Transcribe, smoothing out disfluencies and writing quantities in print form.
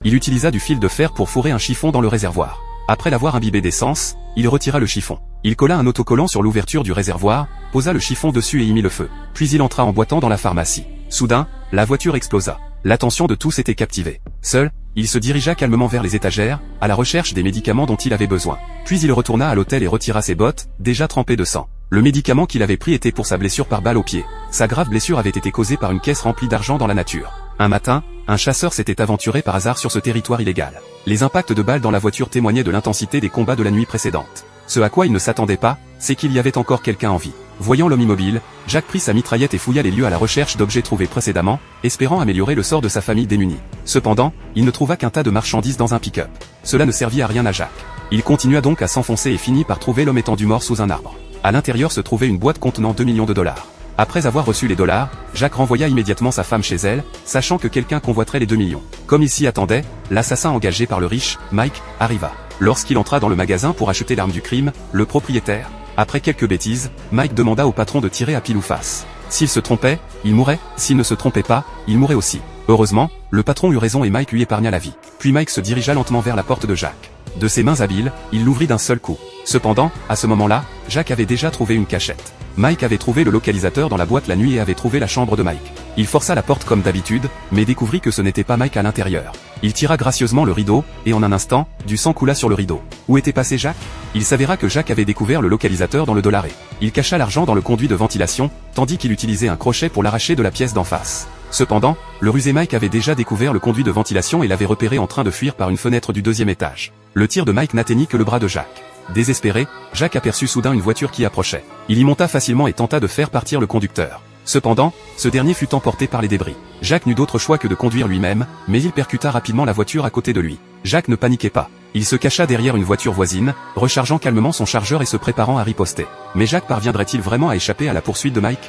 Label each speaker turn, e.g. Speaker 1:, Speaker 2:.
Speaker 1: Il utilisa du fil de fer pour fourrer un chiffon dans le réservoir. Après l'avoir imbibé d'essence, il retira le chiffon. Il colla un autocollant sur l'ouverture du réservoir, posa le chiffon dessus et y mit le feu. Puis il entra en boitant dans la pharmacie. Soudain, la voiture explosa. L'attention de tous était captivée. Seul, il se dirigea calmement vers les étagères, à la recherche des médicaments dont il avait besoin. Puis il retourna à l'hôtel et retira ses bottes, déjà trempées de sang. Le médicament qu'il avait pris était pour sa blessure par balle au pied. Sa grave blessure avait été causée par une caisse remplie d'argent dans la nature. Un matin, un chasseur s'était aventuré par hasard sur ce territoire illégal. Les impacts de balles dans la voiture témoignaient de l'intensité des combats de la nuit précédente. Ce à quoi il ne s'attendait pas, c'est qu'il y avait encore quelqu'un en vie. Voyant l'homme immobile, Jacques prit sa mitraillette et fouilla les lieux à la recherche d'objets trouvés précédemment, espérant améliorer le sort de sa famille démunie. Cependant, il ne trouva qu'un tas de marchandises dans un pick-up. Cela ne servit à rien à Jacques. Il continua donc à s'enfoncer et finit par trouver l'homme étendu mort sous un arbre. À l'intérieur se trouvait une boîte contenant 2 millions de dollars. Après avoir reçu les dollars, Jacques renvoya immédiatement sa femme chez elle, sachant que quelqu'un convoiterait les 2 millions. Comme il s'y attendait, l'assassin engagé par le riche, Mike, arriva. Lorsqu'il entra dans le magasin pour acheter l'arme du crime, le propriétaire, après quelques bêtises, Mike demanda au patron de tirer à pile ou face. S'il se trompait, il mourrait, s'il ne se trompait pas, il mourrait aussi. Heureusement, le patron eut raison et Mike lui épargna la vie. Puis Mike se dirigea lentement vers la porte de Jacques. De ses mains habiles, il l'ouvrit d'un seul coup. Cependant, à ce moment-là, Jacques avait déjà trouvé une cachette. Mike avait trouvé le localisateur dans la boîte la nuit et avait trouvé la chambre de Mike. Il força la porte comme d'habitude, mais découvrit que ce n'était pas Mike à l'intérieur. Il tira gracieusement le rideau, et en un instant, du sang coula sur le rideau. Où était passé Jacques? Il s'avéra que Jacques avait découvert le localisateur dans le dollaret. Il cacha l'argent dans le conduit de ventilation, tandis qu'il utilisait un crochet pour l'arracher de la pièce d'en face. Cependant, le rusé Mike avait déjà découvert le conduit de ventilation et l'avait repéré en train de fuir par une fenêtre du 2e étage. Le tir de Mike n'atteignit que le bras de Jacques. Désespéré, Jacques aperçut soudain une voiture qui approchait. Il y monta facilement et tenta de faire partir le conducteur. Cependant, ce dernier fut emporté par les débris. Jacques n'eut d'autre choix que de conduire lui-même, mais il percuta rapidement la voiture à côté de lui. Jacques ne paniquait pas. Il se cacha derrière une voiture voisine, rechargeant calmement son chargeur et se préparant à riposter. Mais Jacques parviendrait-il vraiment à échapper à la poursuite de Mike?